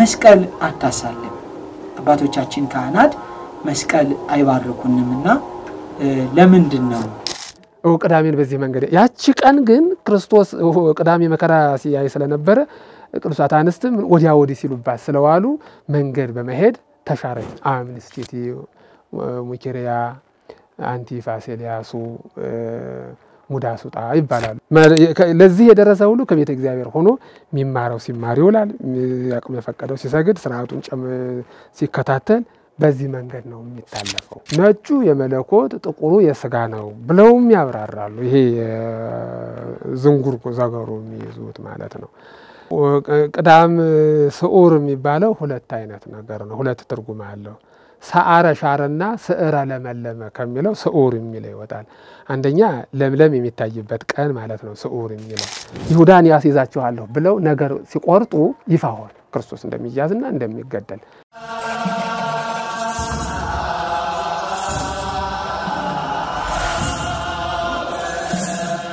መስቀል አታሳልም አባቶቻችን ካህናት መስቀል አይባርኩንምና ለምንድነው ቅዳሜን በዚህ መንገድ ያቺ ቀን ግን ክርስቶስ ቅዳሜ መከራ ሲያይ ስለነበረ ቅዱሳት አንስትም ወዲያ ወዲህ ሲሉባት ስለዋሉ መንገድ በመሄድ ተሻረኝ አምንስቲቲ ሙኪሪያ አንቲፋሲሊያሱ ሙዳሱጣ ይባላል ለዚህ የደረሰ ሁሉ ከቤተ እግዚአብሔር ሆኖ ሚማረው ሲማር ይውላል ያቅም የፈቀደው ሲሰግድ ስርዓቱን ሲከታተል በዚህ መንገድ ነው የሚታለፈው ነጩ የመለኮት ጥቁሩ የሥጋ ነው ብለውም ያብራራሉ ይሄ ዝንጉርጉ ዘገሩ የሚይዙት ማለት ነው ቅዳም ስዑር የሚባለው ሁለት አይነት ነገር ነው ሁለት ትርጉም አለው ሰዓረ ሻረና ስዕረ ለመለመ ከሚለው ስዑር የሚለው ይወጣል አንደኛ ለምለም የሚታይበት ቀን ማለት ነው ስዑር የሚለው ይሁዳን ያስይዛቸዋለሁ ብለው ነገር ሲቆርጡ ይፋሆን ክርስቶስ እንደሚያዝና እንደሚገደል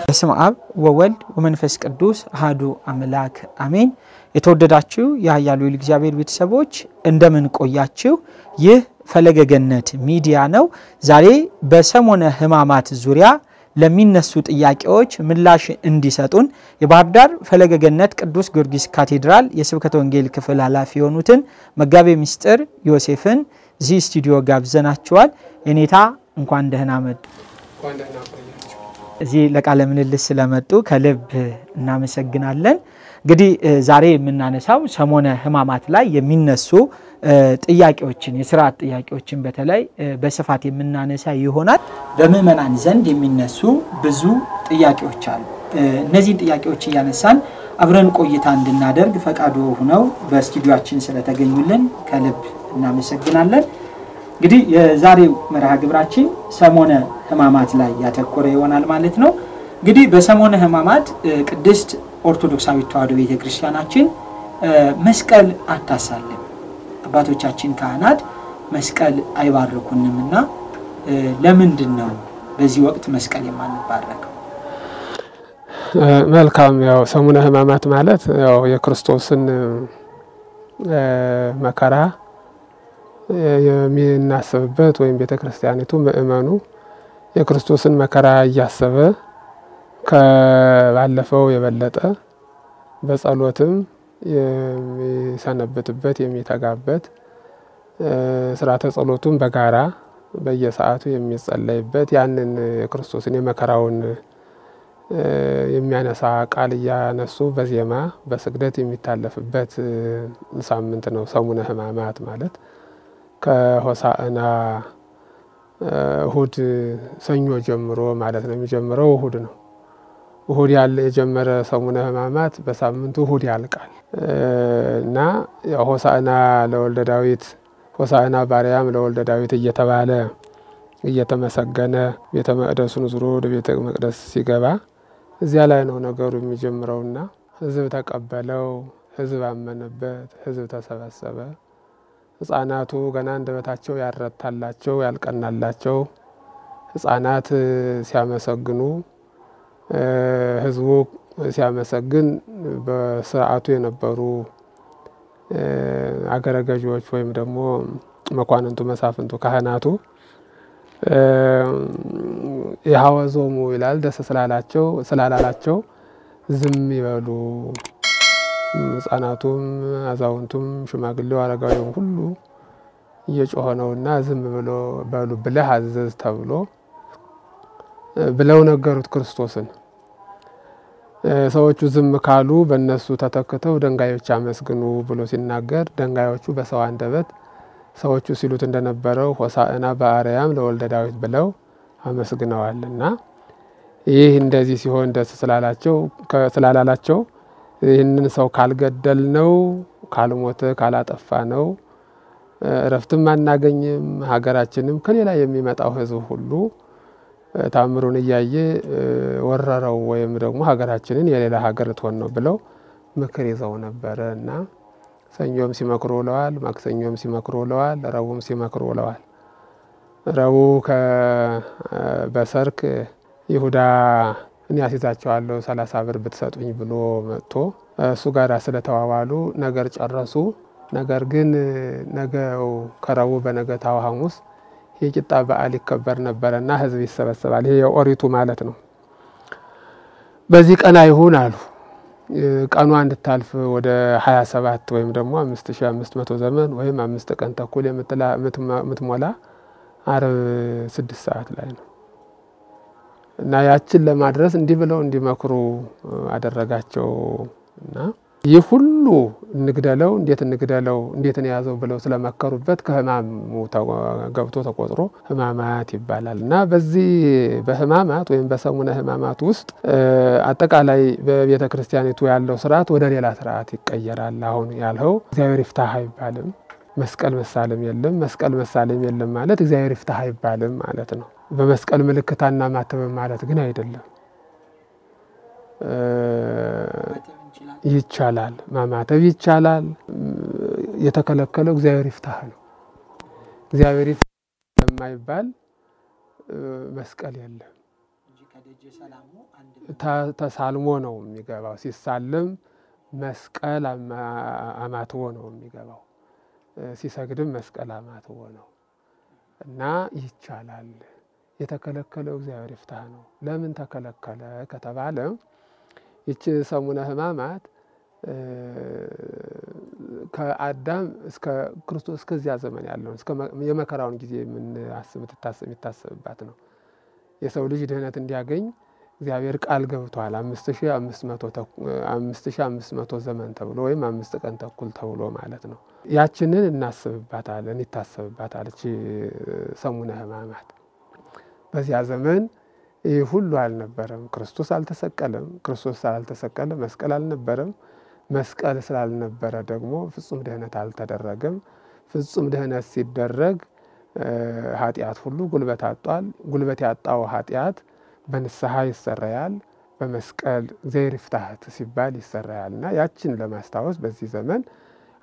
በስመ አብ ወወልድ ወመንፈስ ቅዱስ አሐዱ አምላክ አሜን የተወደዳችሁ የኃያሉ እግዚአብሔር ቤተሰቦች እንደምን ቆያችሁ ይህ ፈለገ ገነት ሚዲያ ነው ዛሬ በሰሞነ ሕማማት ዙሪያ ለሚነሱ ጥያቄዎች ምላሽ እንዲሰጡን የባህር ዳር ፈለገ ገነት ቅዱስ ጊዮርጊስ ካቴድራል የስብከተ ወንጌል ክፍል ኃላፊ የሆኑትን መጋቤ ምስጢር ዮሴፍን እዚህ ስቱዲዮ ጋብዘናቸዋል የኔታ እንኳን ደህና መጡ እዚህ ለቃለ ምልልስ ስለመጡ ከልብ እናመሰግናለን እንግዲህ ዛሬ የምናነሳው ሰሞነ ሕማማት ላይ የሚነሱ ጥያቄዎችን የሥርዓት ጥያቄዎችን በተለይ በስፋት የምናነሳ ይሆናል በመመናን ዘንድ የሚነሱ ብዙ ጥያቄዎች አሉ እነዚህ ጥያቄዎች ያነሳን አብረን ቆይታ እንድናደርግ ፈቃዱ ሆነው በስቱዲዮአችን ስለተገኙልን ከልብ እናመሰግናለን እንግዲህ የዛሬው መርሃ ግብራችን ሰሞነ ሕማማት ላይ ያተኮረ ይሆናል ማለት ነው እንግዲህ በሰሞነ ሕማማት ቅድስት ኦርቶዶክሳዊት ተዋሕዶ ቤተክርስቲያናችን መስቀል አታሳልም አባቶቻችን ካህናት መስቀል አይባርኩንምና ለምንድነው በዚህ ወቅት መስቀል የማንባረከው መልካም ያው ሰሙነ ሕማማት ማለት ያው የክርስቶስን መከራ የሚናስብበት ወይም ቤተክርስቲያኒቱ ምእመኑ የክርስቶስን መከራ ያያሰበ ከባለፈው የበለጠ በጸሎትም የሚሰነበትበት የሚተጋበት ስርዓተ ጸሎቱን በጋራ በየሰዓቱ የሚጸለይበት ያንን ክርስቶስን የመከራውን የሚያነሳ ቃል ያነሱ በዜማ በስግደት የሚታለፍበት ሳምንት ነው ሰሙነ ሕማማት ማለት ከሆሳዕና እሁድ ሰኞ ጀምሮ ማለት ነው የሚጀምረው እሁድ ነው እሁድ ያለ የጀመረ ሰሙነ ሕማማት በሳምንቱ እሁድ ያልቃል እና ሆሳዕና ለወልደ ዳዊት ሆሳዕና ባሪያም ለወልደ ዳዊት እየተባለ እየተመሰገነ ቤተ መቅደሱን ዙሮ ወደ ቤተ መቅደስ ሲገባ እዚያ ላይ ነው ነገሩ የሚጀምረውና ሕዝብ ተቀበለው ሕዝብ አመነበት ሕዝብ ተሰበሰበ ሕፃናቱ ገና እንደበታቸው ያረታላቸው ያልቀናላቸው ሕፃናት ሲያመሰግኑ ሕዝቡ ሲያመሰግን በስርዓቱ የነበሩ አገረገጆች ወይም ደግሞ መኳንንቱ መሳፍንቱ ካህናቱ ያወዞሙ ይላል ደስ ስላላላቸው ዝም ይበሉ ሕፃናቱም አዛውንቱም ሽማግሌው አረጋዊው ሁሉ እየጮኸ ነውና ዝም በሉ ብለህ አዘዝ ተብሎ ብለው ነገሩት ክርስቶስን ሰዎቹ ዝም ካሉ በእነሱ ተተክተው ድንጋዮች አመስግኑ ብሎ ሲናገር ድንጋዮቹ በሰው አንደበት ሰዎቹ ሲሉት እንደነበረው ሆሳዕና በአርያም ለወልደ ዳዊት ብለው አመስግነዋልና ይህ እንደዚህ ሲሆን ደስ ስላላላቸው ይህንን ሰው ካልገደል ነው ካልሞተ ካላጠፋ ነው ረፍትም አናገኝም ሀገራችንም ከሌላ የሚመጣው ሕዝብ ሁሉ ታምሩን እያየ ወረረው ወይም ደግሞ ሀገራችንን የሌላ ሀገር ትሆን ነው ብለው ምክር ይዘው ነበርና ሰኞም ሲመክሩ ውለዋል ማክሰኞም ሲመክሩ ውለዋል ረቡዕም ሲመክሩ ውለዋል ረቡዕ በሰርክ ይሁዳ እኔ አስይዛቸዋለሁ 30 ብር ብትሰጡኝ ብሎ መጥቶ እሱ ጋር ስለተዋዋሉ ነገር ጨረሱ ነገር ግን ነገው ከረቡዕ በነገታው ሐሙስ የቂጣ በዓል ይከበር ነበርና ሕዝብ ይሰበሰባል። ይሄ የኦሪቱ ማለት ነው። በዚህ ቀን አይሁን አሉ። ቀኗ እንድታልፍ ወደ 27 ወይም ደግሞ 5500 ዘመን ወይም 5 ቀን ተኩል የምትሞላ ዓርብ 6 ሰዓት ላይ ነው እና ያችን ለማድረስ እንዲህ ብለው እንዲመክሩ አደረጋቸው እና ይህ ሁሉ እንግደለው እንዴት ነው ያዘው ብለው ስለመከሩበት ከሕማሙ ገብቶ ተቆጥሮ ሕማማት ይባላል እና በዚህ በሕማማት ወይም በሰሙነ ሕማማት ውስጥ አጠቃላይ በቤተ ክርስቲያኒቱ ያለው ስርዓት ወደ ሌላ ስርዓት ይቀየራል። አሁን ያልኸው እግዚአብሔር ይፍታህ አይባልም፣ መስቀል መሳለም የለም። መስቀል መሳለም የለም ማለት እግዚአብሔር ይፍታህ አይባልም ማለት ነው። በመስቀል ምልክታና ማተብ ማለት ግን አይደለም። ይቻላል፣ ማማተብ ይቻላል። የተከለከለው እግዚአብሔር ይፍታህ ነው። እግዚአብሔር ይፍታህ የማይባል መስቀል የለም። ተሳልሞ ነው የሚገባው። ሲሳለም መስቀል አማትቦ ነው የሚገባው። ሲሰግድም መስቀል አማትቦ ነው እና ይቻላል። የተከለከለው እግዚአብሔር ይፍታህ ነው። ለምን ተከለከለ ከተባለ ይቺ ሰሙነ ሕማማት ከአዳም እስከ ክርስቶስ እስከዚያ ዘመን ያለውን እስከ የመከራውን ጊዜ የሚታሰብባት ነው። የሰው ልጅ ድህነት እንዲያገኝ እግዚአብሔር ቃል ገብቷል። 5500 ዘመን ተብሎ ወይም 5 ቀን ተኩል ተብሎ ማለት ነው። ያችንን እናስብባታለን፣ ይታሰብባታል እቺ ሰሙነ ሕማማት። በዚያ ዘመን ይህ ሁሉ አልነበረም። ክርስቶስ አልተሰቀለም። ክርስቶስ ስላልተሰቀለ መስቀል አልነበረም። መስቀል ስላልነበረ ደግሞ ፍጹም ድህነት አልተደረገም። ፍጹም ድህነት ሲደረግ ኃጢአት ሁሉ ጉልበት አጧል። ጉልበት ያጣው ኃጢአት በንስሐ ይሰረያል። በመስቀል እግዚአብሔር ይፍታህ ሲባል ይሰረያል እና ያችን ለማስታወስ በዚህ ዘመን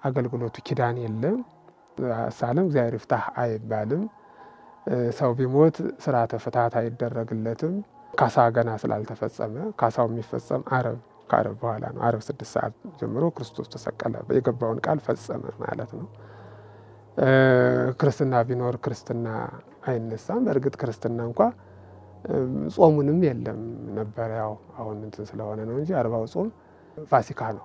አገልግሎቱ ኪዳን የለም። ሳለም እግዚአብሔር ይፍታህ አይባልም። ሰው ቢሞት ስርዓተ ፍትሐት አይደረግለትም። ካሳ ገና ስላልተፈጸመ ካሳው የሚፈጸም ከዓርብ በኋላ ነው። ዓርብ 6 ሰዓት ጀምሮ ክርስቶስ ተሰቀለ፣ የገባውን ቃል ፈጸመ ማለት ነው። ክርስትና ቢኖር ክርስትና አይነሳም። በእርግጥ ክርስትና እንኳ ጾሙንም የለም ነበር። ያው አሁን እንትን ስለሆነ ነው እንጂ 40ው ጾም ፋሲካ ነው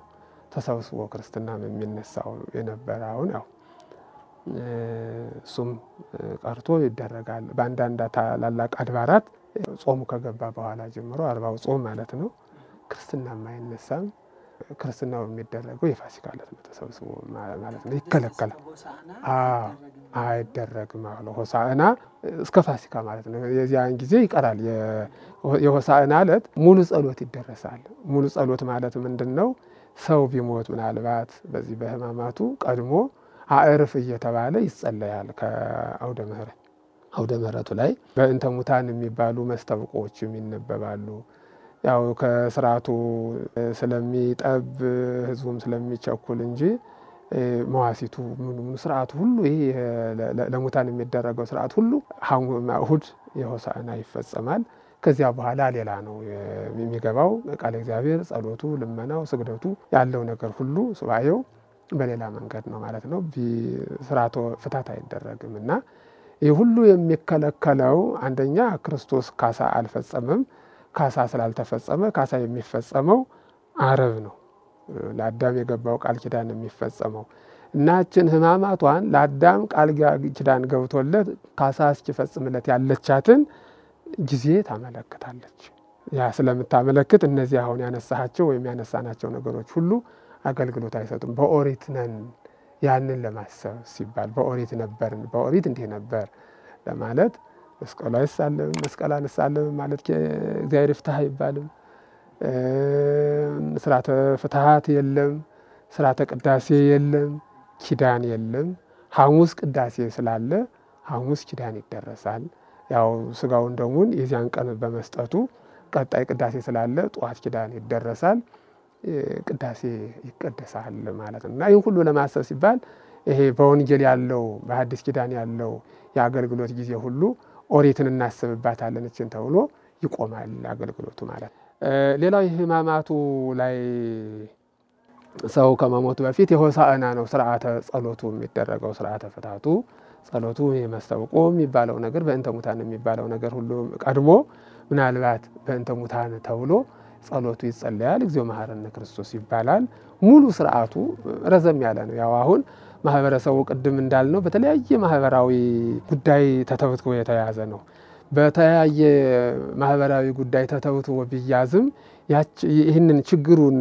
ተሰብስቦ ክርስትና የሚነሳው የነበረ። አሁን ያው እሱም ቀርቶ ይደረጋል። በአንዳንድ ታላላቅ አድባራት ጾሙ ከገባ በኋላ ጀምሮ 40ው ጾም ማለት ነው ክርስትናም አይነሳም። ክርስትናው የሚደረገው የፋሲካ ዕለት ነው ተሰብስቦ ማለት ነው። ይከለከላል። አይደረግም ማለት ሆሳዕና እስከ ፋሲካ ማለት ነው። የዚያን ጊዜ ይቀራል። የሆሳዕና ዕለት ሙሉ ጸሎት ይደረሳል። ሙሉ ጸሎት ማለት ምንድነው? ሰው ቢሞት ምናልባት በዚህ በሕማማቱ ቀድሞ አዕርፍ እየተባለ ይጸለያል። ከአውደ ምሕረቱ ላይ በእንተ ሙታን የሚባሉ መስተብቆችም ይነበባሉ። ያው ከስርዓቱ ስለሚጠብ ህዝቡም ስለሚቸኩል እንጂ መዋሲቱ ምን ስርዓቱ ሁሉ ይሄ ለሙታን የሚደረገው ስርዓት ሁሉ እሑድ የሆሳዕና ይፈጸማል። ከዚያ በኋላ ሌላ ነው የሚገባው። ቃለ እግዚአብሔር፣ ጸሎቱ፣ ልመናው፣ ስግደቱ ያለው ነገር ሁሉ ሱባኤው በሌላ መንገድ ነው ማለት ነው። ስርዓቱ ፍታት አይደረግም እና ይህ ሁሉ የሚከለከለው አንደኛ ክርስቶስ ካሳ አልፈጸመም። ካሳ ስላልተፈጸመ ካሳ የሚፈጸመው ዓርብ ነው። ለአዳም የገባው ቃል ኪዳን የሚፈጸመው እናችን ሕማማቷን ለአዳም ቃል ኪዳን ገብቶለት ካሳ እስኪፈጽምለት ያለቻትን ጊዜ ታመለክታለች። ያ ስለምታመለክት እነዚህ አሁን ያነሳቸው ወይም ያነሳናቸው ነገሮች ሁሉ አገልግሎት አይሰጡም። በኦሪት ነን ያንን ለማሰብ ሲባል በኦሪት ነበርን፣ በኦሪት እንዲህ ነበር ለማለት መስቀል አይሳለም፣ መስቀል አንሳለም ማለት እግዚአብሔር ይፍታህ አይባልም። ስርዓተ ፍትሐት የለም፣ ስርዓተ ቅዳሴ የለም፣ ኪዳን የለም። ሐሙስ ቅዳሴ ስላለ ሐሙስ ኪዳን ይደረሳል። ያው ስጋውን ደሙን የዚያን ቀን በመስጠቱ ቀጣይ ቅዳሴ ስላለ ጠዋት ኪዳን ይደረሳል፣ ቅዳሴ ይቀደሳል ማለት ነው። እና ይህን ሁሉ ለማሰብ ሲባል ይሄ በወንጌል ያለው በሐዲስ ኪዳን ያለው የአገልግሎት ጊዜ ሁሉ ኦሪትን እናስብባታለን እችን ተብሎ ይቆማል አገልግሎቱ ማለት ነው። ሌላው የሕማማቱ ላይ ሰው ከመሞቱ በፊት የሆሳዕና ነው ስርዓተ ጸሎቱ የሚደረገው። ስርዓተ ፍታቱ ጸሎቱ የመስተብቆ የሚባለው ነገር በእንተ ሙታን የሚባለው ነገር ሁሉ ቀድሞ ምናልባት በእንተ ሙታን ተብሎ ጸሎቱ ይጸለያል። እግዚኦ መሐረነ ክርስቶስ ይባላል። ሙሉ ስርዓቱ ረዘም ያለ ነው። ያው አሁን ማህበረሰቡ ቅድም እንዳልነው በተለያየ ማህበራዊ ጉዳይ ተተብትቦ የተያዘ ነው። በተለያየ ማህበራዊ ጉዳይ ተተብትቦ ቢያዝም ይህንን ችግሩን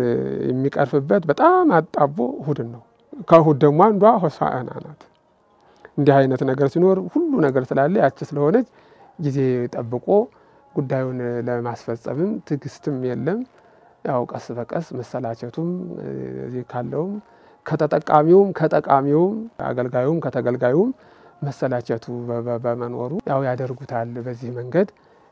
የሚቀርፍበት በጣም አጣቦ እሁድን ነው። ከእሁድ ደግሞ አንዷ ሆሳዕና ናት። እንዲህ አይነት ነገር ሲኖር ሁሉ ነገር ስላለ ያቺ ስለሆነች ጊዜ ጠብቆ ጉዳዩን ለማስፈጸምም ትዕግስትም የለም። ያው ቀስ በቀስ መሰላቸቱም እዚህ ካለውም ከተጠቃሚውም ከጠቃሚውም አገልጋዩም ከተገልጋዩም መሰላቸቱ በመኖሩ ያው ያደርጉታል። በዚህ መንገድ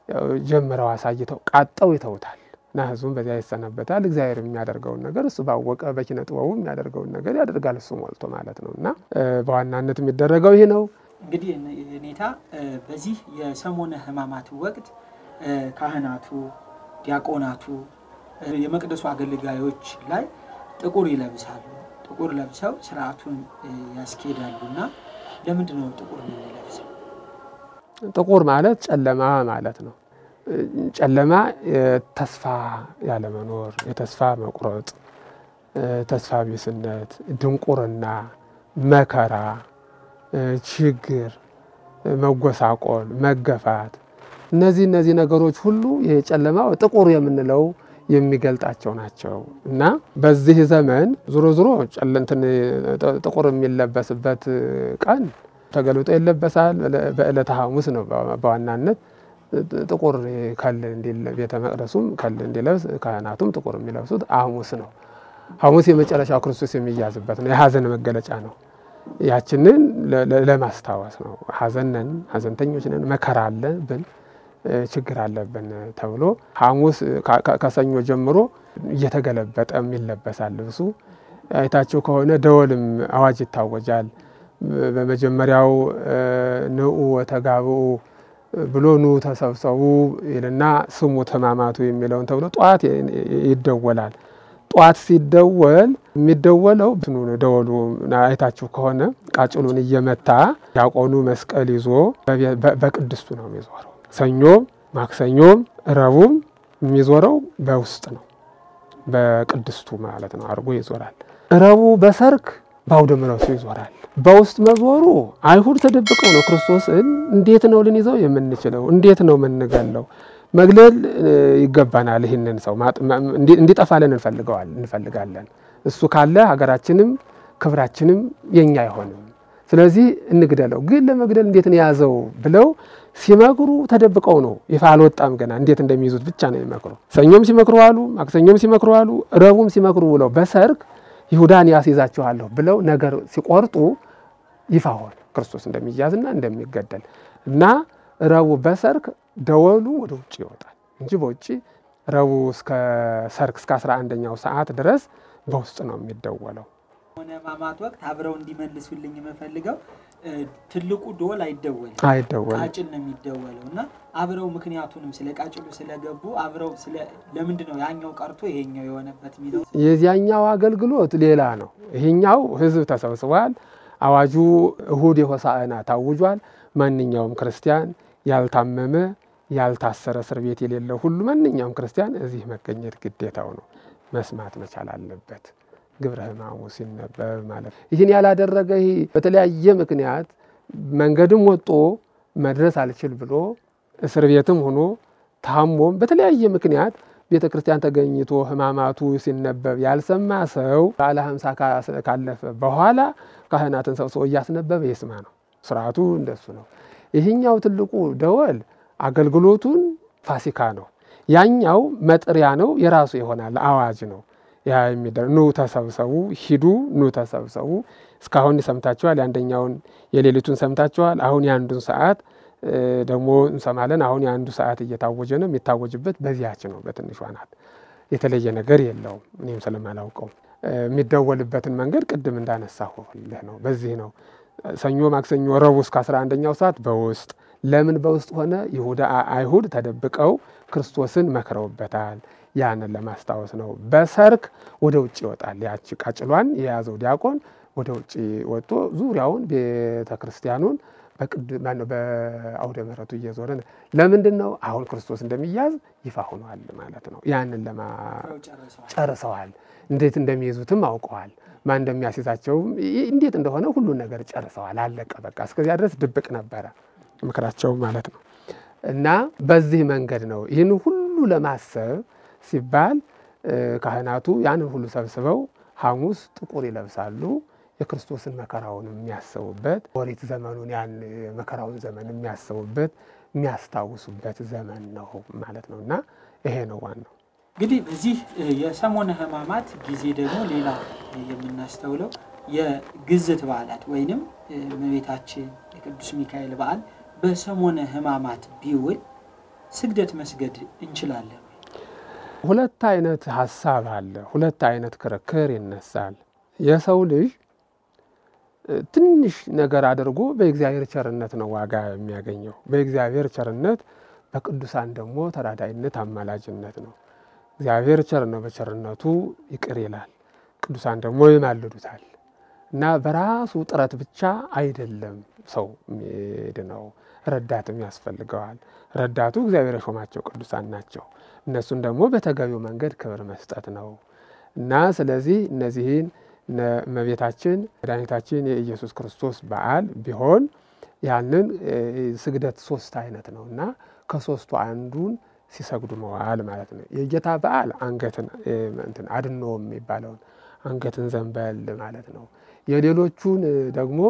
ያው ጀምረው አሳይተው ቃጠው ይተውታል እና ህዝቡም በዚያ ይሰነበታል። እግዚአብሔር የሚያደርገውን ነገር እሱ ባወቀ በኪነ ጥበቡ የሚያደርገውን ነገር ያደርጋል እሱ ሞልቶ ማለት ነውና በዋናነት የሚደረገው ይሄ ነው። እንግዲህ ኔታ በዚህ የሰሞነ ሕማማት ወቅት ካህናቱ፣ ዲያቆናቱ፣ የመቅደሱ አገልጋዮች ላይ ጥቁር ይለብሳሉ። ጥቁር ለብሰው ስርዓቱን ያስኬዳሉና ለምንድን ነው ጥቁር የሚለብሰው? ጥቁር ማለት ጨለማ ማለት ነው። ጨለማ ተስፋ ያለ መኖር፣ የተስፋ መቁረጥ፣ ተስፋ ቢስነት፣ ድንቁርና፣ መከራ፣ ችግር፣ መጎሳቆል፣ መገፋት እነዚህ ነገሮች ሁሉ የጨለማው ጥቁር የምንለው የሚገልጣቸው ናቸው እና በዚህ ዘመን ዙሮ ጥቁር የሚለበስበት ቀን ተገልጦ ይለበሳል። በዕለተ ሐሙስ ነው በዋናነት ጥቁር ከል እንዲል ቤተ መቅደሱም ከል እንዲለብስ ካህናቱም ጥቁር የሚለብሱት ሐሙስ ነው። ሐሙስ የመጨረሻው ክርስቶስ የሚያዝበት ነው። የሐዘን መገለጫ ነው። ያችንን ለማስታወስ ነው። ሐዘንተኞች ነን፣ መከራ አለብን፣ ችግር አለብን ተብሎ ሐሙስ ከሰኞ ጀምሮ እየተገለበጠ የሚለበሳል ልብሱ። አይታችሁ ከሆነ ደወልም አዋጅ ይታወጃል። በመጀመሪያው ንዑ ወተጋብኡ ብሎ ኑ ተሰብሰቡ ይልና ስሙት ሕማማቱ የሚለውን ተብሎ ጧት ይደወላል። ጧት ሲደወል የሚደወለው ደወሉ አይታችሁ ከሆነ ቃጭሉን እየመታ ዲያቆኑ መስቀል ይዞ በቅድስቱ ነው የሚዞረው። ሰኞም ማክሰኞም ረቡዕም የሚዞረው በውስጥ ነው፣ በቅድስቱ ማለት ነው አርጎ ይዞራል። ረቡዕ በሰርክ በአውደ ምሕረቱ ይዞራል። በውስጥ መዞሩ አይሁድ ተደብቀው ነው ክርስቶስን እንዴት ነው ልንይዘው የምንችለው? እንዴት ነው የምንገለው? መግለል ይገባናል። ይህንን ሰው እንዲጠፋለን እንፈልጋለን። እሱ ካለ ሀገራችንም ክብራችንም የኛ አይሆንም። ስለዚህ እንግደለው። ግን ለመግደል እንዴት ነው ያዘው ብለው ሲመክሩ ተደብቀው ነው። ይፋ አልወጣም ገና እንዴት እንደሚይዙት ብቻ ነው የሚመክሩ። ሰኞም ሲመክሩ አሉ፣ ማክሰኞም ሲመክሩ አሉ፣ ረቡዕም ሲመክሩ ብለው በሰርክ ይሁዳን ያስይዛቸዋለሁ ብለው ነገር ሲቆርጡ ይፋ ሆነ ክርስቶስ እንደሚያዝና እንደሚገደል እና ረቡዕ በሰርክ ደወሉ ወደ ውጭ ይወጣል እንጂ በውጭ ረቡዕ እስከ ሰርክ እስከ 11ኛው ሰዓት ድረስ በውስጥ ነው የሚደወለው። ሆነ ሕማማት ወቅት አብረው እንዲመልሱልኝ የምፈልገው ትልቁ ደወል አይደወልም፣ ቃጭል ነው የሚደወለውና አብረው ምክንያቱንም ስለ ቃጭሉ ስለገቡ አብረው ለምንድን ነው ያኛው ቀርቶ ይሄኛው የሆነበት የሚለው? የዚያኛው አገልግሎት ሌላ ነው። ይሄኛው ህዝብ ተሰብስቧል። አዋጁ እሁድ የሆሳዕና ታውጇል። ማንኛውም ክርስቲያን ያልታመመ ያልታሰረ እስር ቤት የሌለው ሁሉ ማንኛውም ክርስቲያን እዚህ መገኘት ግዴታው ነው፣ መስማት መቻል አለበት። ግብረ ሕማሙ ሲነበብ ማለት ይህን ያላደረገ በተለያየ ምክንያት መንገድም ወጦ መድረስ አልችል ብሎ እስር ቤትም ሆኖ ታሞም በተለያየ ምክንያት ቤተ ክርስቲያን ተገኝቶ ሕማማቱ ሲነበብ ያልሰማ ሰው ባለ 50 ካለፈ በኋላ ካህናትን ሰብስቦ እያስነበበ ይስማ ነው። ስርዓቱ እንደሱ ነው። ይህኛው ትልቁ ደወል አገልግሎቱን ፋሲካ ነው። ያኛው መጥሪያ ነው፣ የራሱ ይሆናል፣ አዋጅ ነው። ያ የሚደር ኑ ተሰብሰቡ፣ ሂዱ፣ ኑ ተሰብሰቡ። እስካሁን ሰምታችኋል። አንደኛውን የሌሊቱን ሰምታችኋል። አሁን የአንዱን ሰዓት ደግሞ እንሰማለን። አሁን የአንዱ ሰዓት እየታወጀ ነው። የሚታወጅበት በዚያች ነው፣ በትንሿ ናት። የተለየ ነገር የለውም። እኔም ስለማላውቀው የሚደወልበትን መንገድ ቅድም እንዳነሳሁልህ ነው። በዚህ ነው ሰኞ ማክሰኞ ረቡዕ እስከ 11ኛው ሰዓት በውስጥ ለምን በውስጥ ሆነ? ይሁዳ አይሁድ ተደብቀው ክርስቶስን መክረውበታል። ያንን ለማስታወስ ነው። በሰርክ ወደ ውጭ ይወጣል። ያቺ ቃጭሏን የያዘው ዲያቆን ወደ ውጭ ወጥቶ ዙሪያውን ቤተክርስቲያኑን በአውደ ምሕረቱ እየዞረ ለምንድን ነው? አሁን ክርስቶስ እንደሚያዝ ይፋ ሆኗል ማለት ነው። ያንን ጨርሰዋል። እንዴት እንደሚይዙትም አውቀዋል። ማን እንደሚያስይዛቸውም እንዴት እንደሆነ ሁሉን ነገር ጨርሰዋል። አለቀ በቃ። እስከዚያ ድረስ ድብቅ ነበረ ምክራቸው ማለት ነው። እና በዚህ መንገድ ነው ይህን ሁሉ ለማሰብ ሲባል ካህናቱ ያንን ሁሉ ሰብስበው ሐሙስ ጥቁር ይለብሳሉ። የክርስቶስን መከራውን የሚያስቡበት ኦሪት ዘመኑን ያን መከራውን ዘመን የሚያስቡበት የሚያስታውሱበት ዘመን ነው ማለት ነውና ይሄ ነው ዋናው። እንግዲህ በዚህ የሰሞነ ሕማማት ጊዜ ደግሞ ሌላ የምናስተውለው የግዝት በዓላት ወይንም እመቤታችን የቅዱስ ሚካኤል በዓል በሰሞነ ሕማማት ቢውል ስግደት መስገድ እንችላለን። ሁለት አይነት ሐሳብ አለ። ሁለት አይነት ክርክር ይነሳል። የሰው ልጅ ትንሽ ነገር አድርጎ በእግዚአብሔር ቸርነት ነው ዋጋ የሚያገኘው። በእግዚአብሔር ቸርነት፣ በቅዱሳን ደግሞ ተራዳይነት አማላጅነት ነው። እግዚአብሔር ቸር ነው፣ በቸርነቱ ይቅር ይላል። ቅዱሳን ደግሞ ይማልዱታል። እና በራሱ ጥረት ብቻ አይደለም ሰው የሚድነው፣ ረዳትም ያስፈልገዋል። ረዳቱ እግዚአብሔር የሾማቸው ቅዱሳን ናቸው። እነሱን ደግሞ በተገቢው መንገድ ክብር መስጠት ነው። እና ስለዚህ እነዚህን እመቤታችን መድኃኒታችን የኢየሱስ ክርስቶስ በዓል ቢሆን ያንን ስግደት 3 አይነት ነው እና ከ3ቱ አንዱን ሲሰግዱ መዋል ማለት ነው። የጌታ በዓል አንገትን አድኖ የሚባለውን አንገትን ዘንበል ማለት ነው። የሌሎቹን ደግሞ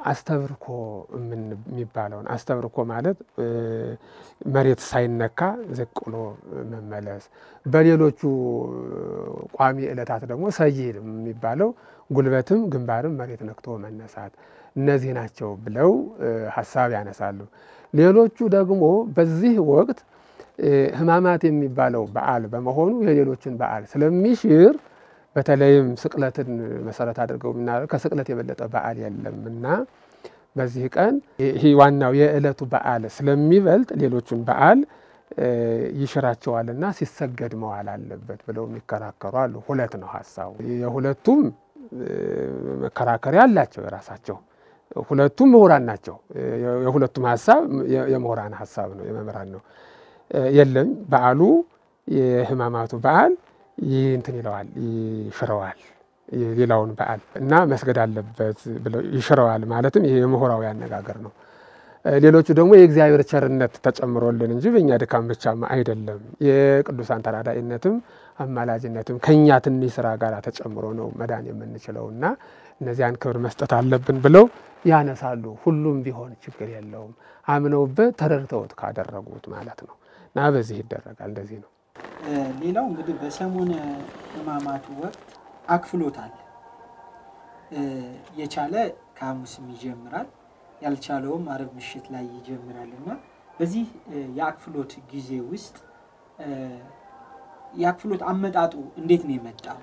አስተብርኮ የሚባለውን አስተብርኮ ማለት መሬት ሳይነካ ዝቅ ብሎ መመለስ። በሌሎቹ ቋሚ ዕለታት ደግሞ ሰይድ የሚባለው ጉልበትም ግንባርም መሬት ነክቶ መነሳት። እነዚህ ናቸው ብለው ሐሳብ ያነሳሉ። ሌሎቹ ደግሞ በዚህ ወቅት ሕማማት የሚባለው በዓል በመሆኑ የሌሎችን በዓል ስለሚሽር በተለይም ስቅለትን መሰረት አድርገው ከስቅለት የበለጠ በዓል የለምና በዚህ ቀን ይሄ ዋናው የዕለቱ በዓል ስለሚበልጥ ሌሎቹን በዓል ይሽራቸዋልና ሲሰገድ መዋል አለበት ብለው የሚከራከሩ አሉ። ሁለት ነው ሐሳቡ። የሁለቱም መከራከሪያ አላቸው የራሳቸው። ሁለቱም ምሁራን ናቸው። የሁለቱም ሐሳብ የምሁራን ሐሳብ ነው፣ የመምህራን ነው። የለም በዓሉ የሕማማቱ በዓል እንትን ይለዋል፣ ይሽረዋል ሌላውን በዓል እና መስገድ አለበት ብለው ይሽረዋል። ማለትም ይሄ የምሁራዊ አነጋገር ነው። ሌሎቹ ደግሞ የእግዚአብሔር ቸርነት ተጨምሮልን እንጂ በእኛ ድካም ብቻም አይደለም፣ የቅዱሳን ተራዳኢነትም አማላጅነትም ከኛ ትንሽ ስራ ጋር ተጨምሮ ነው መዳን የምንችለውና እነዚያን ክብር መስጠት አለብን ብለው ያነሳሉ። ሁሉም ቢሆን ችግር የለውም አምነውበት ተረድተውት ካደረጉት ማለት ነው። እና በዚህ ይደረጋል። እንደዚህ ነው። ሌላው እንግዲህ በሰሙነ ሕማማቱ ወቅት አክፍሎት አለ። የቻለ ከሐሙስም ይጀምራል፣ ያልቻለውም ዓርብ ምሽት ላይ ይጀምራልና በዚህ የአክፍሎት ጊዜ ውስጥ የአክፍሎት አመጣጡ እንዴት ነው የመጣው?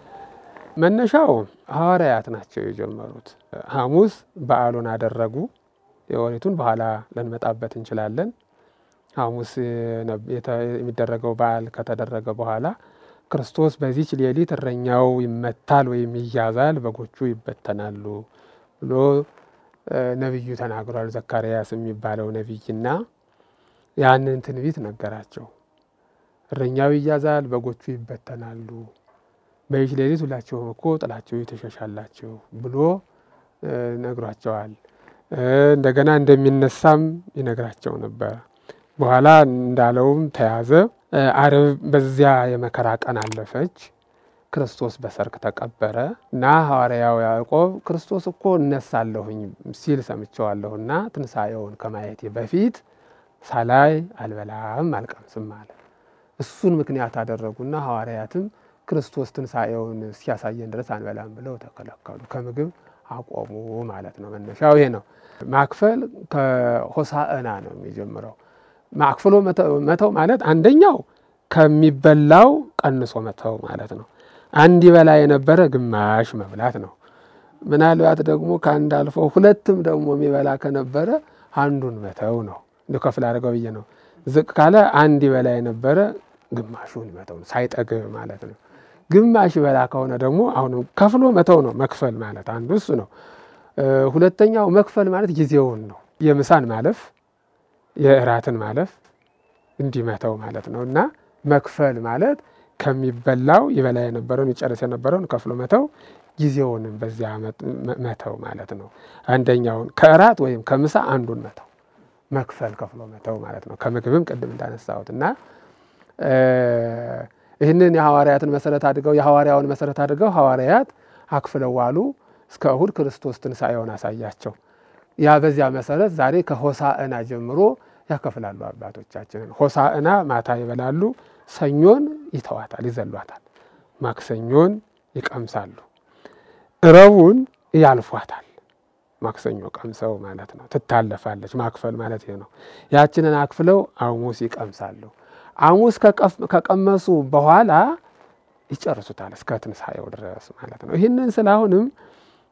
መነሻው ሐዋርያት ናቸው የጀመሩት። ሐሙስ በዓሉን አደረጉ። የኦሪቱን በኋላ ልንመጣበት እንችላለን። ሐሙስ የሚደረገው በዓል ከተደረገ በኋላ ክርስቶስ በዚህች ሌሊት እረኛው ይመታል ወይም ይያዛል፣ በጎቹ ይበተናሉ ብሎ ነቢዩ ተናግሯል። ዘካርያስ የሚባለው ነቢይና ያንን ትንቢት ነገራቸው። እረኛው ይያዛል፣ በጎቹ ይበተናሉ፣ በዚህች ሌሊት ሁላችሁም እኮ ጥላችሁ ትሸሻላችሁ ብሎ ነግሯቸዋል። እንደገና እንደሚነሳም ይነግራቸው ነበር። በኋላ እንዳለውም ተያዘ። ዓርብ በዚያ የመከራ ቀን አለፈች። ክርስቶስ በሰርክ ተቀበረ እና ሐዋርያው ያዕቆብ ክርስቶስ እኮ እነሳለሁኝ ሲል ሰምቼዋለሁና ትንሣኤውን ከማየቴ በፊት ሳላይ አልበላም አልቀምስም አለ። እሱን ምክንያት አደረጉና ሐዋርያትም ክርስቶስ ትንሣኤውን እስኪያሳየን ድረስ አንበላም ብለው ተከለከሉ። ከምግብ አቆሙ ማለት ነው። መነሻው ይሄ ነው። ማክፈል ከሆሳዕና ነው የሚጀምረው። ማክፈሎ መተው ማለት አንደኛው ከሚበላው ቀንሶ መተው ማለት ነው። አንድ ይበላ የነበረ ግማሽ መብላት ነው። ምናልባት ደግሞ ከአንድ አልፎ ሁለትም ደግሞ የሚበላ ከነበረ አንዱን መተው ነው። እንደ ከፍል አድርገው ብዬ ነው። ዝቅ ካለ አንድ ይበላ የነበረ ግማሹን መተው ነው፣ ሳይጠግብ ማለት ነው። ግማሽ ይበላ ከሆነ ደግሞ አሁንም ከፍሎ መተው ነው። መክፈል ማለት አንዱ እሱ ነው። ሁለተኛው መክፈል ማለት ጊዜውን ነው። የምሳን ማለፍ የእራትን ማለፍ እንዲመተው ማለት ነው። እና መክፈል ማለት ከሚበላው ይበላ የነበረውን ይጨርስ የነበረውን ከፍሎ መተው፣ ጊዜውንም በዚያ መተው ማለት ነው። አንደኛውን ከእራት ወይም ከምሳ አንዱን መተው መክፈል ከፍሎ መተው ማለት ነው። ከምግብም ቅድም እንዳነሳሁት እና ይህንን የሐዋርያትን መሰረት አድርገው የሐዋርያውን መሰረት አድርገው ሐዋርያት አክፍለው ዋሉ። እስከ እሁድ ክርስቶስ ትንሣኤውን አሳያቸው። ያ በዚያ መሰረት ዛሬ ከሆሳዕና ጀምሮ ያከፍላሉ አባቶቻችንን። ሆሳዕና ማታ ይበላሉ፣ ሰኞን ይተዋታል፣ ይዘሏታል። ማክሰኞን ይቀምሳሉ፣ ረቡዕን ያልፏታል። ማክሰኞ ቀምሰው ማለት ነው፣ ትታለፋለች። ማክፈል ማለት ይሄ ነው። ያችንን አክፍለው ሐሙስ ይቀምሳሉ። ሐሙስ ከቀመሱ በኋላ ይጨርሱታል እስከ ትንሣኤው ድረስ ማለት ነው። ይህንን ስላሁንም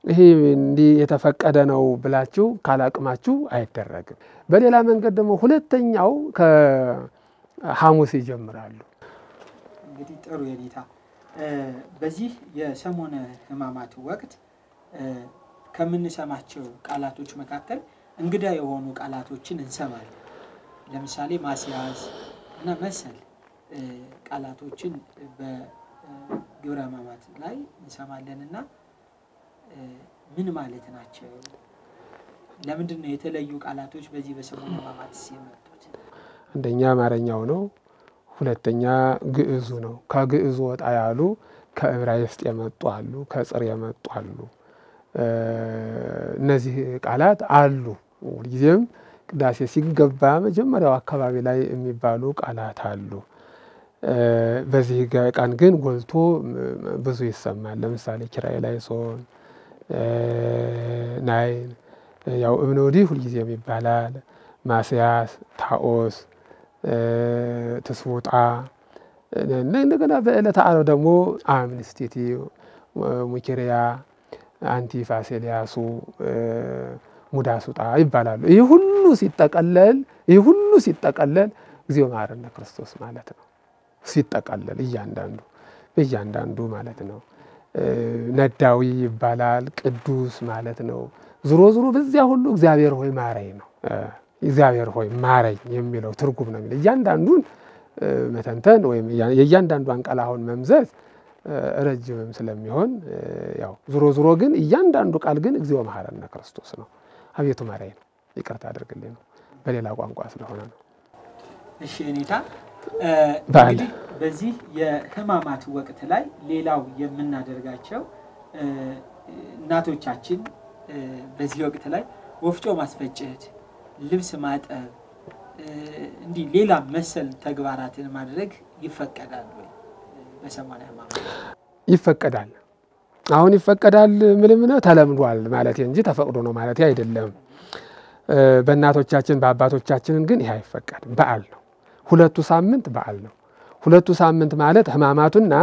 ይሄ እንዲህ የተፈቀደ ነው ብላችሁ ካላቅማችሁ አይደረግም። በሌላ መንገድ ደግሞ ሁለተኛው ከሐሙስ ይጀምራሉ። እንግዲህ ጥሩ የኔታ በዚህ የሰሞነ ሕማማት ወቅት ከምንሰማቸው ቃላቶች መካከል እንግዳ የሆኑ ቃላቶችን እንሰማለን። ለምሳሌ ማስያዝ እና መሰል ቃላቶችን በግብረ ሕማማት ላይ እንሰማለንና ምን ማለት ናቸው? ለምንድን ነው የተለዩ ቃላቶች በዚህ በሰሙነ ሕማማት ሲመጡት? አንደኛ አማርኛው ነው፣ ሁለተኛ ግዕዙ ነው። ከግዕዙ ወጣ ያሉ ከዕብራይስጥ የመጡ አሉ፣ ከጽር የመጡ አሉ። እነዚህ ቃላት አሉ። ሁልጊዜም ቅዳሴ ሲገባ መጀመሪያው አካባቢ ላይ የሚባሉ ቃላት አሉ። በዚህ ቀን ግን ጎልቶ ብዙ ይሰማል። ለምሳሌ ኪራይ ላይ ሶን ናይን ያው እብነ ወዲህ ሁልጊዜም ይባላል። ማስያስ፣ ታኦስ፣ ትስውጣ እንደገና በዕለተ ዓርብ ደግሞ አምንስቲቲ፣ ሙኪሪያ፣ አንቲፋሴሊያሱ፣ ሙዳሱጣ ይባላሉ። ይህ ሁሉ ሲጠቀለል እግዚኦ መሐረነ ክርስቶስ ማለት ነው። ሲጠቀለል እያንዳንዱ ማለት ነው። ነዳዊ ይባላል፣ ቅዱስ ማለት ነው። ዙሮ በዚያ ሁሉ እግዚአብሔር ሆይ ማረኝ ነው። እግዚአብሔር ሆይ ማረኝ የሚለው ትርጉም ነው። እያንዳንዱን መተንተን ወይም የእያንዳንዷን ቃል አሁን መምዘዝ ረጅምም ስለሚሆን ያው ዙሮ ግን እያንዳንዱ ቃል ግን እግዚኦ መሐረነ ክርስቶስ ነው። አቤቱ ማረኝ ነው፣ ይቅርታ አድርግልኝ ነው። በሌላ ቋንቋ ስለሆነ ነው። እሺ ኔታ እንግዲህ በዚህ የሕማማት ወቅት ላይ ሌላው የምናደርጋቸው እናቶቻችን በዚህ ወቅት ላይ ወፍጮ ማስፈጨት፣ ልብስ ማጠብ እንዲህ ሌላ መሰል ተግባራትን ማድረግ ይፈቀዳል ወይ? በሰሙነ ሕማማት ይፈቀዳል። አሁን ይፈቀዳል ምንም ነው ተለምዷል ማለት እንጂ ተፈቅዶ ነው ማለት አይደለም። በእናቶቻችን በአባቶቻችን ግን ይሄ አይፈቀድም። በዓል ነው። ሁለቱ ሳምንት በዓል ነው። ሁለቱ ሳምንት ማለት ሕማማቱና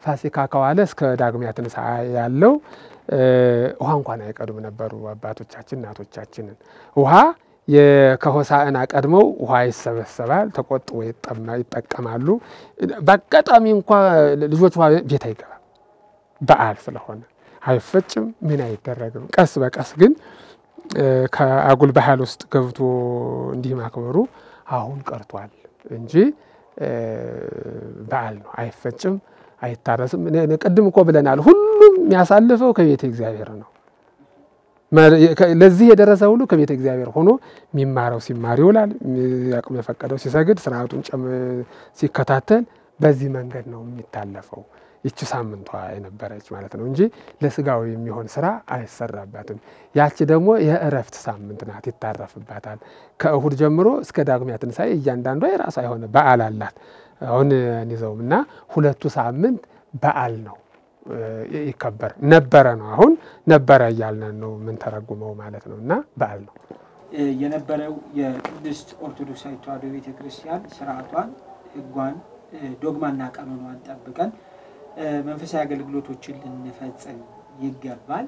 ፋሲካ ከዋለ እስከ ዳግሚያ ትንሣኤ ያለው ውሃ እንኳን አይቀዱም ነበሩ አባቶቻችን እናቶቻችንን። ውሃ ከሆሳዕና ቀድመው ውሃ ይሰበሰባል፣ ተቆጥቦ ይጠቀማሉ። በአጋጣሚ እንኳን ልጆች ውሃ ቤት አይገባም። በዓል ስለሆነ አይፈጭም፣ ምን አይደረግም። ቀስ በቀስ ግን ከአጉል ባህል ውስጥ ገብቶ እንዲህ ማክበሩ አሁን ቀርቷል እንጂ በዓል ነው። አይፈጭም፣ አይታረስም። ቅድም እኮ ብለናል፣ ሁሉም የሚያሳልፈው ከቤተ እግዚአብሔር ነው። ለዚህ የደረሰ ሁሉ ከቤተ እግዚአብሔር ሆኖ የሚማረው ሲማር ይውላል፣ አቅም የፈቀደው ሲሰግድ፣ ስርዓቱን ሲከታተል በዚህ መንገድ ነው የሚታለፈው። ይቺ ሳምንቷ የነበረች ማለት ነው እንጂ ለስጋዊ የሚሆን ስራ አይሰራባትም። ያቺ ደግሞ የእረፍት ሳምንት ናት፣ ይታረፍባታል። ከእሁድ ጀምሮ እስከ ዳግሚያ ትንሣኤ እያንዳንዷ የራሷ የሆነ በዓል አላት። አሁን እንይዘውም እና ሁለቱ ሳምንት በዓል ነው ይከበር ነበረ ነው። አሁን ነበረ እያልን ነው ምን ተረጉመው ማለት ነው። እና በዓል ነው የነበረው የቅድስት ኦርቶዶክሳዊት ተዋሕዶ ቤተክርስቲያን ስርዓቷን፣ ሕጓን፣ ዶግማና ቀኖኗን ጠብቀን መንፈሳዊ አገልግሎቶችን ልንፈጽም ይገባል።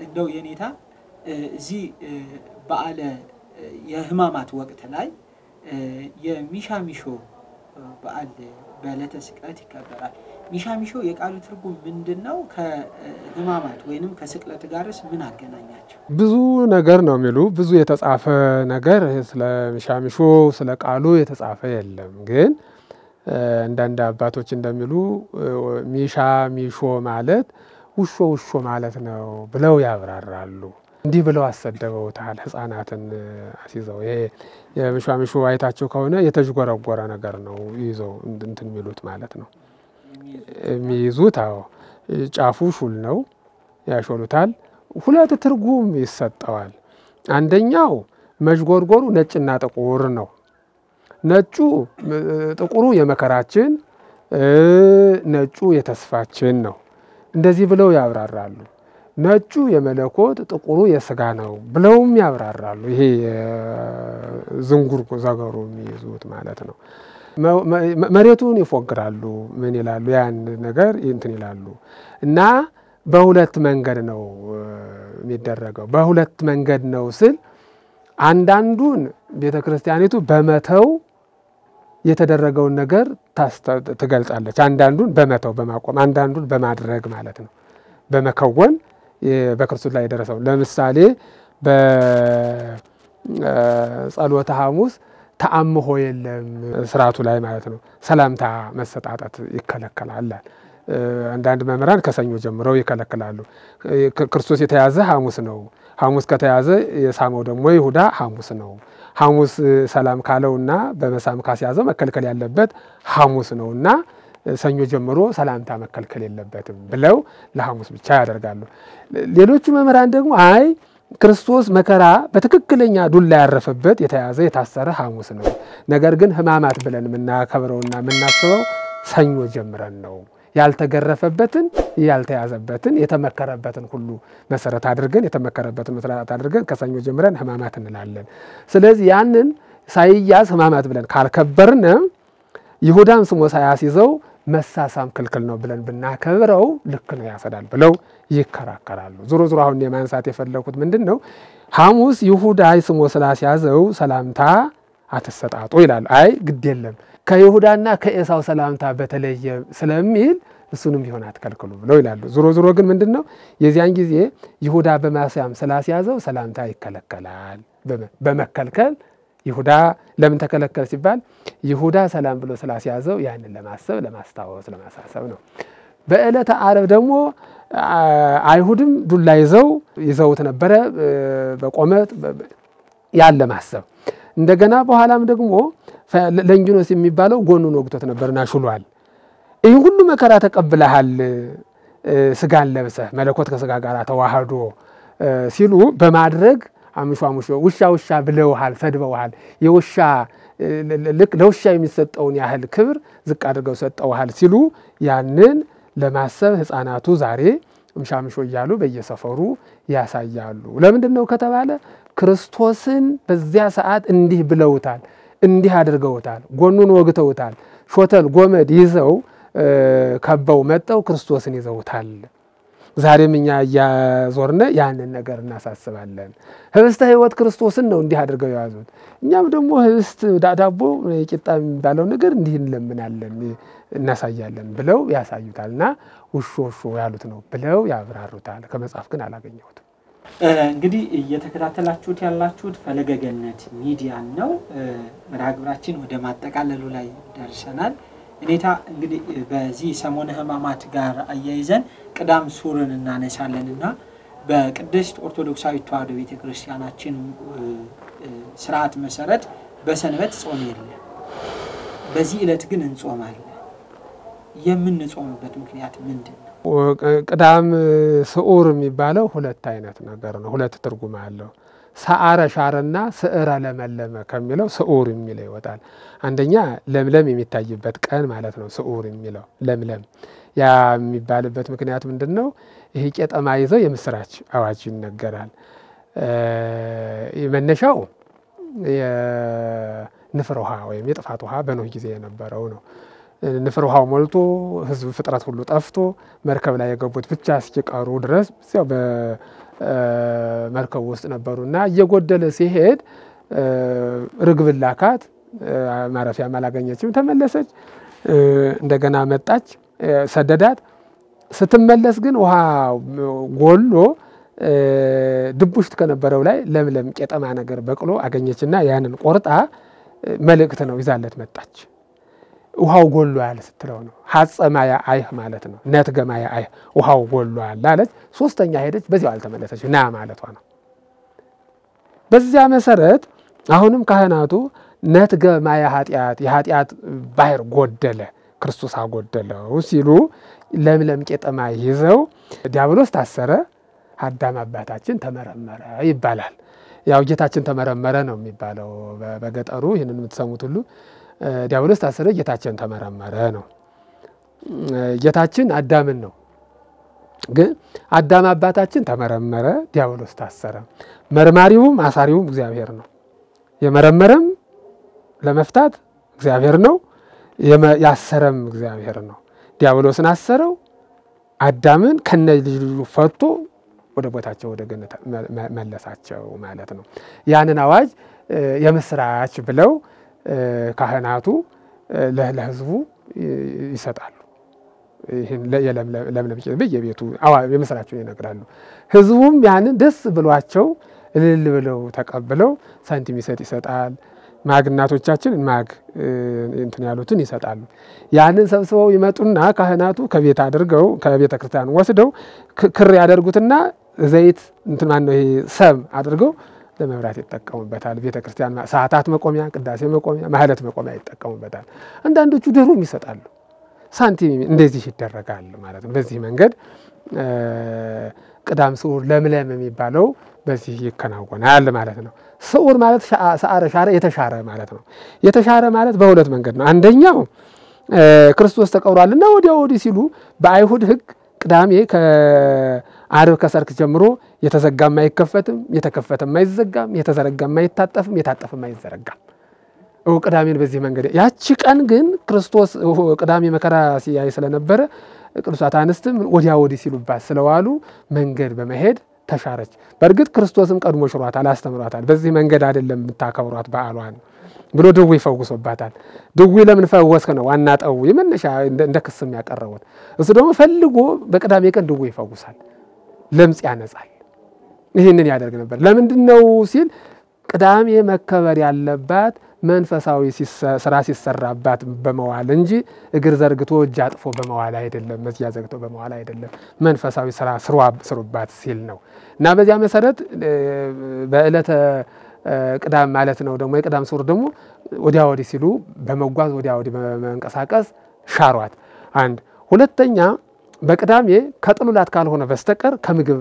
እንደው የኔታ እዚህ በዓለ የሕማማት ወቅት ላይ የሚሻሚሾ በዓል በዕለተ ስቅለት ይከበራል። ሚሻሚሾ የቃሉ ትርጉም ምንድነው? ከሕማማት ወይንም ከስቅለት ጋርስ ምን አገናኛቸው? ብዙ ነገር ነው የሚሉ ብዙ የተጻፈ ነገር ስለ ሚሻሚሾ ስለ ቃሉ የተጻፈ የለም። ግን አንዳንድ አባቶች እንደሚሉ ሚሻሚሾ ማለት ውሾ ማለት ነው ብለው ያብራራሉ። እንዲህ ብለው አሰደበውታል ሕፃናትን አስይዘው። ይሄ የሚሻሚሾ አይታቸው ከሆነ የተዥጎረጎረ ነገር ነው ይዘው እንትን የሚሉት ማለት ነው የሚይዙት። አዎ ጫፉ ሹል ነው ያሾሉታል። ሁለት ትርጉም ይሰጠዋል። አንደኛው መዥጎርጎሩ ነጭና ጥቁር ነው። ነጩ ጥቁሩ የመከራችን ነጩ የተስፋችን ነው እንደዚህ ብለው ያብራራሉ። ነጩ የመለኮት ጥቁሩ የሥጋ ነው ብለውም ያብራራሉ። ይሄ ዝንጉርጉ ዘገሩ የሚይዙት ማለት ነው። መሬቱን ይፎግራሉ። ምን ይላሉ? ያን ነገር እንትን ይላሉ። እና በሁለት መንገድ ነው የሚደረገው። በሁለት መንገድ ነው ስል አንዳንዱን ቤተክርስቲያኒቱ በመተው የተደረገውን ነገር ትገልጻለች። አንዳንዱን በመተው በማቆም፣ አንዳንዱን በማድረግ ማለት ነው። በመከወን በክርስቶስ ላይ የደረሰው ለምሳሌ በጸሎተ ሐሙስ ተአምሆ የለም ስርዓቱ ላይ ማለት ነው። ሰላምታ መሰጣጣት ይከለከላል። አንዳንድ መምህራን ከሰኞ ጀምረው ይከለክላሉ። ክርስቶስ የተያዘ ሐሙስ ነው። ሐሙስ ከተያዘ የሳመው ደግሞ ይሁዳ ሐሙስ ነው። ሐሙስ ሰላም ካለውና በመሳም ካስያዘው መከልከል ያለበት ሐሙስ ነውና ሰኞ ጀምሮ ሰላምታ መከልከል የለበትም ብለው ለሐሙስ ብቻ ያደርጋሉ። ሌሎቹ መምህራን ደግሞ አይ ክርስቶስ መከራ በትክክለኛ ዱላ ያረፈበት የተያዘ የታሰረ ሐሙስ ነው። ነገር ግን ሕማማት ብለን የምናከብረውና የምናስበው ሰኞ ጀምረን ነው። ያልተገረፈበትን ያልተያዘበትን የተመከረበትን ሁሉ መሰረት አድርገን የተመከረበትን መሰረት አድርገን ከሰኞ ጀምረን ሕማማት እንላለን። ስለዚህ ያንን ሳይያዝ ሕማማት ብለን ካልከበርን ይሁዳን ስሞ ሳያስይዘው መሳሳም ክልክል ነው ብለን ብናከብረው ልክ ነው ያሰዳል ብለው ይከራከራሉ። ዙሮ አሁን የማንሳት የፈለኩት ምንድነው? ሐሙስ ይሁዳ ስሞ ስላስያዘው ሰላምታ አትሰጣጡ ይላሉ። አይ ግድ የለም ከይሁዳና ከኤሳው ሰላምታ በተለየ ስለሚል እሱንም ቢሆን አትከልክሉ ብለው ይላሉ። ዙሮ ግን ምንድነው? የዚያን ጊዜ ይሁዳ በማስያም ስላስያዘው ሰላምታ ይከለከላል። በመከልከል ይሁዳ ለምን ተከለከለ ሲባል ይሁዳ ሰላም ብሎ ስላስያዘው ያንን ለማሰብ ለማስታወስ ለማሳሰብ ነው። በዕለተ ዓርብ ደግሞ አይሁድም ዱላ ይዘውት ነበረ በቆመጥ ያለ ማሰብ። እንደገና በኋላም ደግሞ ለንጊኖስ የሚባለው ጎኑን ወግቶት ነበርና ሹሏል። ይህን ሁሉ መከራ ተቀብለሃል ስጋን ለብሰህ መለኮት ከስጋ ጋር ተዋህዶ ሲሉ በማድረግ አምሾ ውሻ ብለውሃል ሰድበውሃል። የውሻ ልክ ለውሻ የሚሰጠውን ያህል ክብር ዝቅ አድርገው ሰጠውሃል ሲሉ ያንን ለማሰብ ሕፃናቱ ዛሬ ምሻምሾ እያሉ በየሰፈሩ ያሳያሉ። ለምንድነው ከተባለ ክርስቶስን በዚያ ሰዓት እንዲህ ብለውታል፣ እንዲህ አድርገውታል፣ ጎኑን ወግተውታል፣ ሾተል ጎመድ ይዘው ከበው መጠው ክርስቶስን ይዘውታል። ዛሬም እኛ ያዞርነ ያንን ነገር እናሳስባለን። ህብስተ ሕይወት ክርስቶስን ነው እንዲህ አድርገው ያዙት። እኛም ደግሞ ህብስት ዳቦ ቂጣ የሚባለው ነገር እንዲህ እንለምናለን እናሳያለን ብለው ያሳዩታልና ውሾ ያሉት ነው ብለው ያብራሩታል። ከመጽሐፍ ግን አላገኘሁትም። እንግዲህ እየተከታተላችሁት ያላችሁት ፈለገ ገነት ሚዲያ ነው። መርሃ ግብራችን ወደ ማጠቃለሉ ላይ ደርሰናል። እኔታ እንግዲህ በዚህ ሰሞነ ሕማማት ጋር አያይዘን ቅዳም ሱርን እናነሳለንና በቅድስት ኦርቶዶክሳዊት ተዋሕዶ ቤተክርስቲያናችን ስርዓት መሰረት በሰንበት ጾም የለም። በዚህ ዕለት ግን እንጾማለን። የምንጾምበት ምክንያት ምንድነው? ቅዳም ስዑር የሚባለው ሁለት አይነት ነገር ነው። ሁለት ትርጉም አለው። ሰዓረ ሻረና ስዕረ ለመለመ ከሚለው ስዑር የሚለው ይወጣል። አንደኛ ለምለም የሚታይበት ቀን ማለት ነው። ስዑር የሚለው ለምለም ያ የሚባልበት ምክንያት ምንድነው? ይሄ ቄጠማ ይዘው የምስራች አዋጅ ይነገራል። መነሻው የንፍር ውሃ ወይም የጥፋት ውሃ በኖህ ጊዜ የነበረው ነው። ንፍር ውሃው ሞልቶ ህዝብ ፍጥረት ሁሉ ጠፍቶ መርከብ ላይ የገቡት ብቻ እስኪቀሩ ድረስ ያው በመርከቡ ውስጥ ነበሩና እየጎደለ ሲሄድ ርግብ ላካት። ማረፊያም አላገኘችም፣ ተመለሰች። እንደገና መጣች፣ ሰደዳት። ስትመለስ ግን ውሃ ጎሎ ድቡሽት ከነበረው ላይ ለምለም ቄጠማ ነገር በቅሎ አገኘችና ያንን ቆርጣ መልእክት ነው ይዛለት መጣች። ውሃው ጎሏል ስትለው ነው ሐጸማያ አይህ ማለት ነው። ነትገማያ አይህ ውሃው ጎሏል አለች። ሶስተኛ ሄደች፣ በዚያው አልተመለሰች ና ማለቷ ነው። በዚያ መሰረት አሁንም ካህናቱ ነትገማያ ኃጢአት የኃጢአት ባህር ጎደለ ክርስቶስ አጎደለው ሲሉ ለምለም ቄጠማ ይዘው ዲያብሎስ ታሰረ፣ አዳም አባታችን ተመረመረ ይባላል። ያው ጌታችን ተመረመረ ነው የሚባለው በገጠሩ። ይህንን የምትሰሙት ሁሉ ዲያብሎስ ታሰረ፣ ጌታችን ተመረመረ ነው። ጌታችን አዳምን ነው፣ ግን አዳም አባታችን ተመረመረ፣ ዲያብሎስ ታሰረ። መርማሪውም አሳሪውም እግዚአብሔር ነው። የመረመረም ለመፍታት እግዚአብሔር ነው፣ ያሰረም እግዚአብሔር ነው። ዲያብሎስን አሰረው፣ አዳምን ከነ ልጁ ፈቶ ወደ ቦታቸው ወደ ገነት መለሳቸው ማለት ነው። ያንን አዋጅ የምስራች ብለው ካህናቱ ለህዝቡ ይሰጣሉ። ይሄን ለምለም በየቤቱ የምስራቹን ይነግራሉ። ህዝቡም ያንን ደስ ብሏቸው እልል ብለው ተቀብለው ሳንቲም ይሰጣል። ማግናቶቻችን ማግ እንትን ያሉትን ይሰጣሉ። ያንን ሰብስበው ይመጡና ካህናቱ ከቤት አድርገው ከቤተ ክርስቲያን ወስደው ክር ያደርጉትና ዘይት እንትን ማነው ይሄ ሰም አድርገው ለመብራት ይጠቀሙበታል። ቤተ ክርስቲያን ሰዓታት መቆሚያ፣ ቅዳሴ መቆሚያ፣ ማህሌት መቆሚያ ይጠቀሙበታል። አንዳንዶቹ ድሩም ይሰጣሉ። ሳንቲም እንደዚህ ይደረጋል ማለት ነው። በዚህ መንገድ ቅዳም ስዑር ለምለም የሚባለው በዚህ ይከናወናል ማለት ነው። ስዑር ማለት ሰዓረ ሻረ የተሻረ ማለት ነው። የተሻረ ማለት በሁለት መንገድ ነው። አንደኛው ክርስቶስ ተቀብሯልና ወዲያ ወዲህ ሲሉ በአይሁድ ሕግ ቅዳሜ ከዓርብ ከሰርክ ጀምሮ የተዘጋም አይከፈትም፣ የተከፈተም አይዘጋም፣ የተዘረጋም አይታጠፍም፣ የታጠፈም አይዘረጋም። ቅዳሜን በዚህ መንገድ ያቺ ቀን ግን ክርስቶስ ቅዳሜ መከራ ሲያይ ስለነበረ ቅዱሳት አንስትም ወዲያ ወዲህ ሲሉባት ስለዋሉ መንገድ በመሄድ ተሻረች። በእርግጥ ክርስቶስም ቀድሞ ሽሯታል፣ አስተምሯታል። በዚህ መንገድ አይደለም የምታከብሯት በዓሏን ብሎ ድዊ ፈውሶባታል። ድዊ ለምን ፈወስክ ነው ዋና ጠው የመነሻ እንደ ክስም ያቀረቡት። እሱ ደግሞ ፈልጎ በቅዳሜ ቀን ድዊ ይፈውሳል፣ ለምጽ ያነጻል። ይህንን ያደርግ ነበር። ለምንድነው ሲል ቅዳሜ መከበር ያለባት መንፈሳዊ ስራ ሲሰራባት በመዋል እንጂ እግር ዘርግቶ እጅ አጥፎ በመዋል አይደለም፣ መዝያ ዘግቶ በመዋል አይደለም። መንፈሳዊ ስራ ስሩባት ሲል ነው። እና በዚያ መሰረት በዕለተ ቅዳም ማለት ነው ደግሞ የቅዳም ስዑር ደግሞ ወዲያ ወዲህ ሲሉ በመጓዝ ወዲያ ወዲህ በመንቀሳቀስ ሻሯት። አንድ ሁለተኛ በቅዳሜ ከጥሉላት ካልሆነ በስተቀር ከምግብ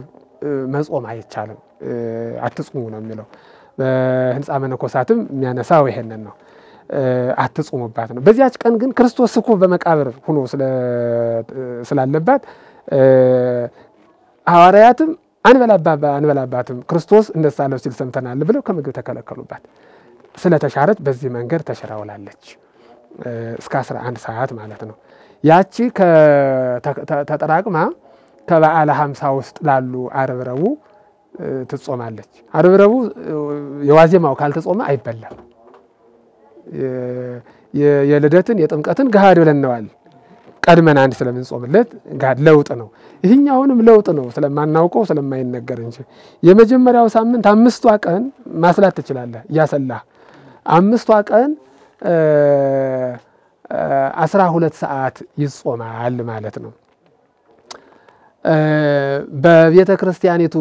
መጾም አይቻልም፣ አትጾሙ ነው የሚለው። በህንጻ መነኮሳትም የሚያነሳው ይሄንን ነው፣ አትጾሙባት ነው። በዚያች ቀን ግን ክርስቶስ እኮ በመቃብር ሆኖ ስላለባት ሐዋርያትም አንበላባትም ክርስቶስ እንደሳለው ሲል ሰምተናል ብለው ከምግብ ተከለከሉባት። ስለተሻረች በዚህ መንገድ ተሽራውላለች እስከ 11 ሰዓት ማለት ነው። ያቺ ተጠራቅማ ከበዓለ 50 ውስጥ ላሉ ዓርብ ረቡዕ ትጾማለች። ዓርብ ረቡዕ የዋዜማው ካልተጾመ አይበላም። የልደትን የጥምቀትን ገሃድ ብለነዋል። ቀድመን አንድ ስለምንጾምለት ጋር ለውጥ ነው። ይህኛውንም ለውጥ ነው ስለማናውቀው ስለማይነገር እንጂ የመጀመሪያው ሳምንት 5ቷ ቀን ማስላት ትችላለህ እያሰላህ 5ቷ ቀን 12 ሰዓት ይጾማል ማለት ነው። በቤተ ክርስቲያኒቱ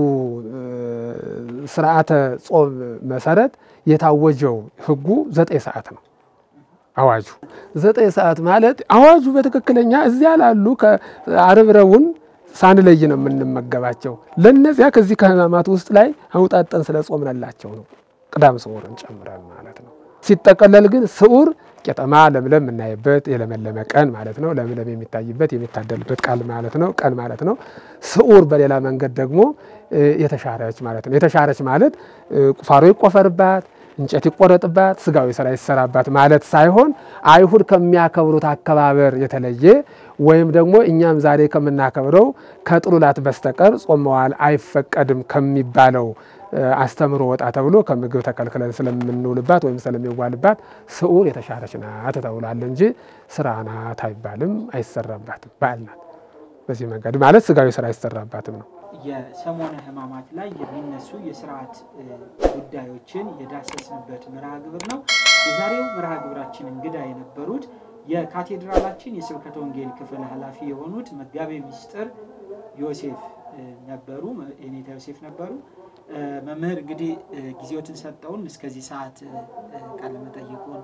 ስርዓተ ጾም መሰረት የታወጀው ህጉ 9 ሰዓት ነው። አዋጁ 9 ሰዓት ማለት አዋጁ በትክክለኛ እዚያ ላሉ ከዓርብ ረቡዕን ሳንለይ ነው የምንመገባቸው። ለነዚያ ከዚህ ከህማማት ውስጥ ላይ አውጣጠን ስለ ጾምናላቸው ነው ቅዳም ስዑርን ጨምረን ማለት ነው። ሲጠቀለል ግን ስዑር ቄጠማ ለምለም እናይበት የለመለመ ቀን ማለት ነው። ለምለም የሚታይበት የሚታደልበት ቃል ማለት ነው፣ ቀን ማለት ነው። ስዑር በሌላ መንገድ ደግሞ የተሻረች ማለት ነው። የተሻረች ማለት ቁፋሮ ይቆፈርባት፣ እንጨት ይቆረጥባት ስጋዊ ስራ ይሰራባት ማለት ሳይሆን አይሁድ ከሚያከብሩት አከባበር የተለየ ወይም ደግሞ እኛም ዛሬ ከምናከብረው ከጥሉላት በስተቀር ጾም መዋል አይፈቀድም ከሚባለው አስተምሮ ወጣ ተብሎ ከምግብ ተከልክለን ስለምንውልባት ወይም ስለሚዋልባት ስዑር የተሻረች ናት ተብሏል እንጂ ስራ ናት አይባልም፣ አይሰራባትም፣ በዓል ናት። በዚህ መንገድ ማለት ስጋዊ ስራ አይሰራባትም ነው። የሰሞነ ሕማማት ላይ የሚነሱ የሥርዓት ጉዳዮችን የዳሰስንበት መርሃ ግብር ነው። የዛሬው መርሃ ግብራችን እንግዳ የነበሩት የካቴድራላችን የስብከተ ወንጌል ክፍል ኃላፊ የሆኑት መጋቤ ምስጢር ዮሴፍ ነበሩ፣ የኔታ ዮሴፍ ነበሩ። መምህር እንግዲህ ጊዜዎትን ሰጠውን እስከዚህ ሰዓት ቃለ መጠይቁን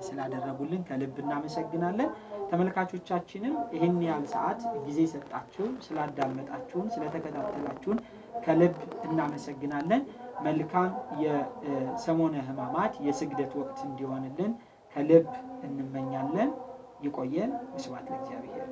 ስላደረጉልን ከልብ እናመሰግናለን። ተመልካቾቻችንም ይሄን ያህል ሰዓት ጊዜ ሰጣችሁ ስላዳመጣችሁን ስለተከታተላችሁን ከልብ እናመሰግናለን። መልካም የሰሞነ ሕማማት የስግደት ወቅት እንዲሆንልን ከልብ እንመኛለን። ይቆየን። ስብሐት ለእግዚአብሔር።